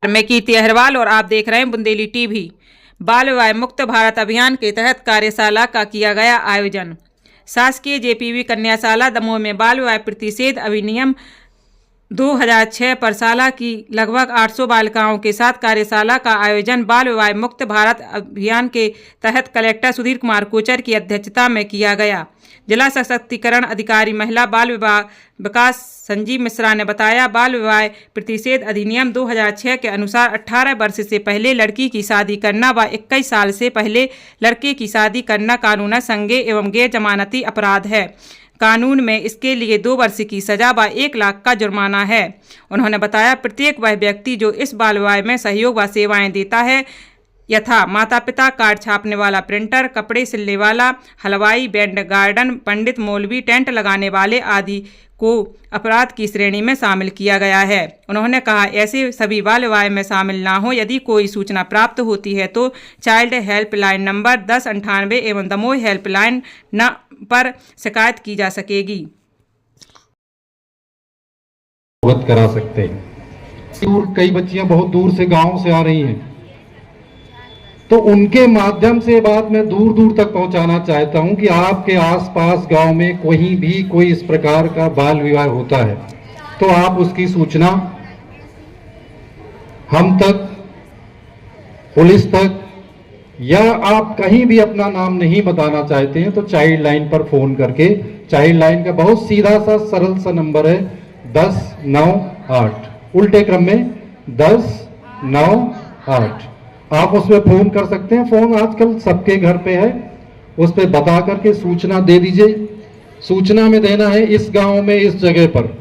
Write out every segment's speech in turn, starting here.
मैं कीर्ति अहरवाल और आप देख रहे हैं बुंदेली टीवी। बाल विवाह मुक्त भारत अभियान के तहत कार्यशाला का किया गया आयोजन। शासकीय जेपीवी कन्याशाला दमोह में बाल विवाह प्रतिषेध अधिनियम 2006 पर शाला की लगभग 800 बालिकाओं के साथ कार्यशाला का आयोजन बाल विवाह मुक्त भारत अभियान के तहत कलेक्टर सुधीर कुमार कोचर की अध्यक्षता में किया गया। जिला सशक्तिकरण अधिकारी महिला बाल विवाह विकास संजीव मिश्रा ने बताया, बाल विवाह प्रतिषेध अधिनियम 2006 के अनुसार 18 वर्ष से पहले लड़की की शादी करना व 21 साल से पहले लड़के की शादी करना कानूनन संज्ञेय एवं गैर जमानती अपराध है। कानून में इसके लिए 2 वर्ष की सजा व 1 लाख का जुर्माना है। उन्होंने बताया, प्रत्येक वह व्यक्ति जो इस बाल विवाह में सहयोग व सेवाएं देता है, यथा माता पिता, कार्ड छापने वाला, प्रिंटर, कपड़े सिलने वाला, हलवाई, बैंड गार्डन, पंडित, मौलवी, टेंट लगाने वाले आदि को अपराध की श्रेणी में शामिल किया गया है। उन्होंने कहा, ऐसे सभी बाल विवाह में शामिल ना हो। यदि कोई सूचना प्राप्त होती है तो चाइल्ड हेल्पलाइन नंबर 1098 एवं दमोह हेल्पलाइन पर शिकायत की जा सकेगी। अवगत करा सकते हैं। कई बच्चियां बहुत दूर से गांव से आ रही हैं, तो उनके माध्यम से बात मैं दूर दूर तक पहुंचाना चाहता हूं कि आपके आसपास गांव में कहीं भी कोई इस प्रकार का बाल विवाह होता है तो आप उसकी सूचना हम तक, पुलिस तक, या आप कहीं भी अपना नाम नहीं बताना चाहते हैं तो चाइल्ड लाइन पर फोन करके, चाइल्ड लाइन का बहुत सीधा सा सरल सा नंबर है 1098, उल्टे क्रम में 1098, आप उसमें फोन कर सकते हैं। फोन आजकल सबके घर पे है, उस पर बता करके सूचना दे दीजिए। सूचना में देना है इस गांव में इस जगह पर,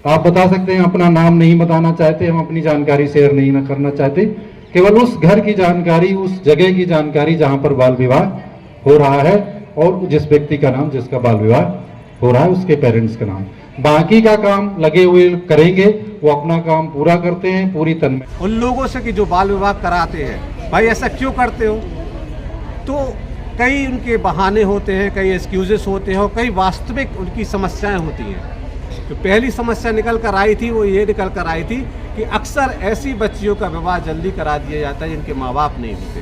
आप बता सकते हैं। अपना नाम नहीं बताना चाहते, हम अपनी जानकारी शेयर नहीं करना चाहते, केवल उस घर की जानकारी, उस जगह की जानकारी जहां पर बाल विवाह हो रहा है और जिस व्यक्ति का नाम, जिसका बाल विवाह हो रहा है, उसके पेरेंट्स का नाम। बाकी का काम लगे हुए करेंगे, वो अपना काम पूरा करते हैं पूरी तन्मय। उन लोगों से कि जो बाल विवाह कराते हैं, भाई ऐसा क्यों करते हो, तो कई उनके बहाने होते हैं, कई एक्सक्यूजेस होते हैं और कई वास्तविक उनकी समस्याएं होती हैं। जो पहली समस्या निकल कर आई थी वो ये निकल कर आई थी कि अक्सर ऐसी बच्चियों का विवाह जल्दी करा दिया जाता है जिनके माँ बाप नहीं होते,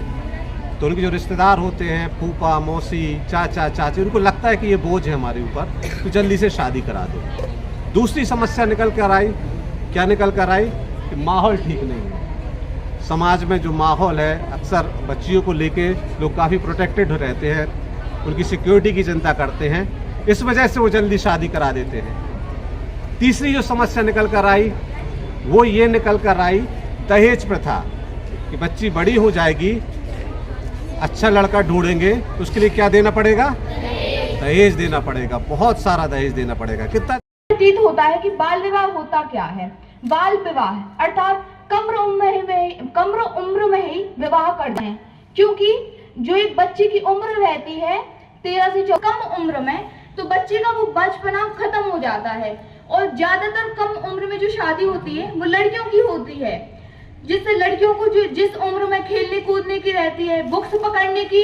तो उनके जो रिश्तेदार होते हैं, फूफा, मौसी, चाचा, चाची, उनको लगता है कि ये बोझ है हमारे ऊपर, तो जल्दी से शादी करा दो। दूसरी समस्या निकल कर आई, क्या निकल कर आई कि माहौल ठीक नहीं है। समाज में जो माहौल है, अक्सर बच्चियों को लेके लोग काफ़ी प्रोटेक्टेड रहते हैं, उनकी सिक्योरिटी की चिंता करते हैं, इस वजह से वो जल्दी शादी करा देते हैं। तीसरी जो समस्या निकल कर आई वो ये निकल कर आई दहेज प्रथा, कि बच्ची बड़ी हो जाएगी, अच्छा लड़का ढूंढेंगे तो उसके लिए क्या देना पड़ेगा, दहेज देना पड़ेगा, बहुत सारा दहेज देना पड़ेगा। कितना प्रतीत होता है कि बाल विवाह होता क्या है। बाल विवाह अर्थात कम उम्र में ही विवाह करते हैं, क्योंकि जो एक बच्चे की उम्र रहती है 13 से 14 कम उम्र में, तो बच्चे का वो बचपना खत्म हो जाता है। और ज्यादातर कम उम्र में जो शादी होती है वो लड़कियों की होती है, जिससे लड़कियों को जो जिस उम्र में खेलने कूदने की रहती है, बुक्स पकड़ने की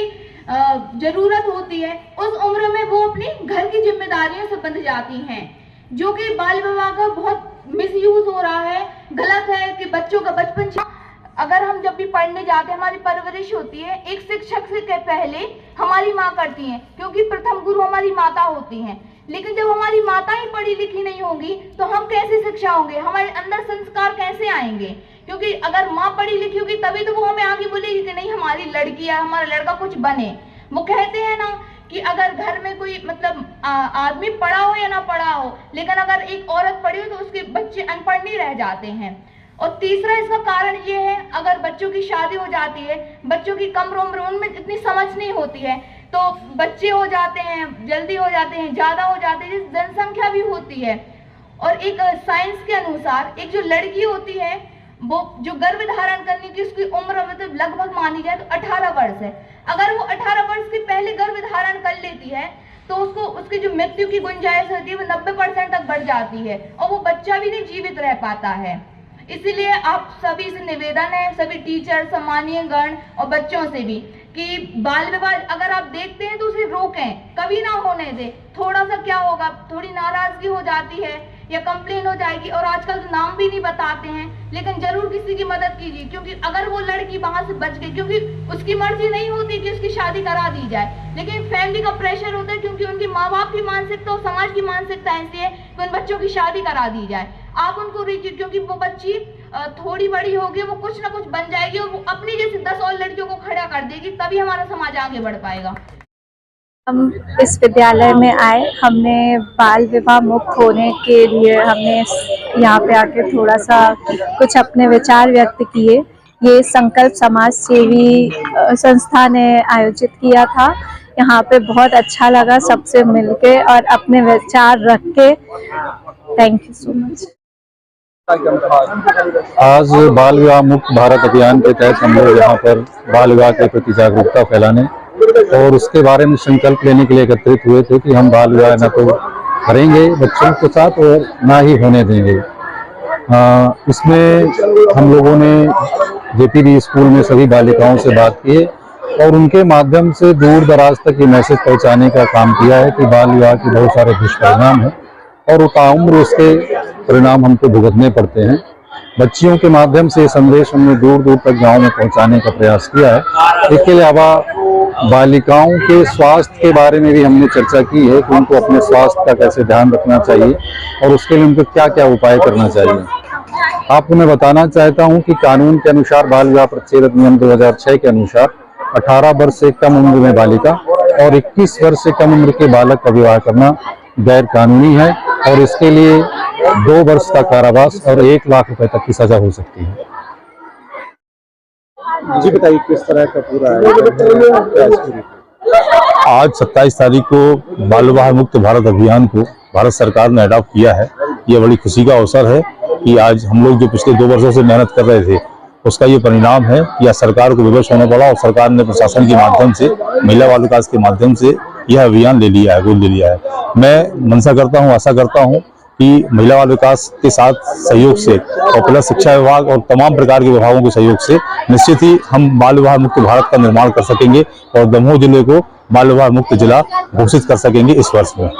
जरूरत होती है, उस उम्र में वो अपनी घर की जिम्मेदारियों से बंध जाती हैं, जो कि बाल विवाह का बहुत मिसयूज हो रहा है। गलत है कि बच्चों का बचपन, अगर हम जब भी पढ़ने जाते हैं, हमारी परवरिश होती है एक शिक्षक से पहले हमारी माँ करती हैं, क्योंकि प्रथम गुरु हमारी माता होती हैं। लेकिन जब हमारी माता ही पढ़ी लिखी नहीं होंगी तो हम कैसे शिक्षा होंगे, हमारे अंदर संस्कार कैसे आएंगे? क्योंकि अगर माँ पढ़ी लिखी होगी तभी तो वो हमें आगे बोलेगी कि नहीं हमारी लड़की या हमारा लड़का कुछ बने। वो कहते हैं ना कि अगर घर में कोई आदमी पढ़ा हो या ना पढ़ा हो, लेकिन अगर एक औरत पढ़ी हो तो उसके बच्चे अनपढ़ नहीं रह जाते हैं। और तीसरा इसका कारण ये है, अगर बच्चों की शादी हो जाती है, बच्चों की कम उम्र, उनमें इतनी समझ नहीं होती है, तो बच्चे हो जाते हैं, जल्दी हो जाते हैं, ज्यादा हो जाते हैं, जनसंख्या भी होती है। और एक साइंस के अनुसार एक जो लड़की होती है वो जो गर्भ धारण करने की उसकी उम्र मतलब लगभग मानी जाए तो 18 वर्ष है। अगर वो 18 वर्ष के पहले गर्भ धारण कर लेती है तो उसको उसकी जो मृत्यु की गुंजाइश होती है वो 90% तक बढ़ जाती है और वो बच्चा भी नहीं जीवित रह पाता है। इसीलिए आप सभी से निवेदन है, सभी टीचर, सम्मानीय गण और बच्चों से भी, कि बाल विवाह अगर आप देखते हैं तो उसे रोकें, कभी ना होने दें। थोड़ा सा क्या होगा, थोड़ी नाराजगी हो जाती है या कंप्लेन हो जाएगी। और आजकल तो नाम भी नहीं बताते हैं, लेकिन जरूर किसी की मदद कीजिए, क्योंकि अगर वो लड़की वहां से बच गई, क्योंकि उसकी मर्जी नहीं होती कि उसकी शादी करा दी जाए, लेकिन फैमिली का प्रेशर होता है, क्योंकि उनके माँ बाप की मानसिकता और समाज की मानसिकता ऐसी है कि उन बच्चों की शादी करा दी जाए। आप उनको रीचिए, क्योंकि वो बच्ची थोड़ी बड़ी होगी, वो कुछ ना कुछ बन जाएगी और वो अपनी जैसे 10 और लड़कियों को खड़ा कर देगी, तभी हमारा समाज आगे बढ़ पाएगा। हम इस विद्यालय में आए, हमने बाल विवाह मुक्त होने के लिए हमने यहाँ पे आके थोड़ा सा कुछ अपने विचार व्यक्त किए। ये संकल्प समाज सेवी संस्था ने आयोजित किया था। यहाँ पे बहुत अच्छा लगा सबसे मिलके और अपने विचार रख के। Thank you so much. आज बाल विवाह मुक्त भारत अभियान के तहत हम लोग यहाँ पर बाल विवाह के प्रति जागरूकता फैलाने और उसके बारे में संकल्प लेने के लिए एकत्रित हुए थे कि हम बाल विवाह न तो करेंगे बच्चों के साथ और ना ही होने देंगे। इसमें हम लोगों ने जेपीबी स्कूल में सभी बालिकाओं से बात की और उनके माध्यम से दूर दराज तक ये मैसेज पहुंचाने का काम किया है कि बाल विवाह के बहुत सारे दुष्परिणाम हैं और ताउम्र उसके परिणाम हमको भुगतने पड़ते हैं। बच्चियों के माध्यम से संदेश हमने दूर दूर तक गांव में पहुंचाने का प्रयास किया है। इसके अलावा बालिकाओं के स्वास्थ्य के बारे में भी हमने चर्चा की है कि उनको अपने स्वास्थ्य का कैसे ध्यान रखना चाहिए और उसके लिए उनको क्या क्या उपाय करना चाहिए। आपको मैं बताना चाहता हूं कि कानून के अनुसार बाल विवाह प्रतिषेध अधिनियम 2006 के अनुसार 18 वर्ष से कम उम्र में बालिका और 21 वर्ष से कम उम्र के बालक का विवाह करना गैर कानूनी है और इसके लिए 2 वर्ष का कारावास और 1 लाख रुपए तक की सजा हो सकती है। जी बताइए किस तरह का पूरा है? आज 27 तारीख को बाल विवाह मुक्त भारत अभियान को भारत सरकार ने अडॉप्ट किया है। ये बड़ी खुशी का अवसर है कि आज हम लोग जो पिछले 2 वर्षों से मेहनत कर रहे थे उसका ये परिणाम है कि आज सरकार को विवश होना पड़ा और सरकार ने प्रशासन के माध्यम से, महिला बाल विकास के माध्यम से यह अभियान ले लिया है, गोद ले लिया है। मैं मनसा करता हूँ, आशा करता हूँ कि महिला बाल विकास के साथ सहयोग से और प्लस शिक्षा विभाग और तमाम प्रकार के विभागों के सहयोग से निश्चित ही हम बाल विवाह मुक्त भारत का निर्माण कर सकेंगे और दमोह जिले को बाल विवाह मुक्त जिला घोषित कर सकेंगे इस वर्ष में।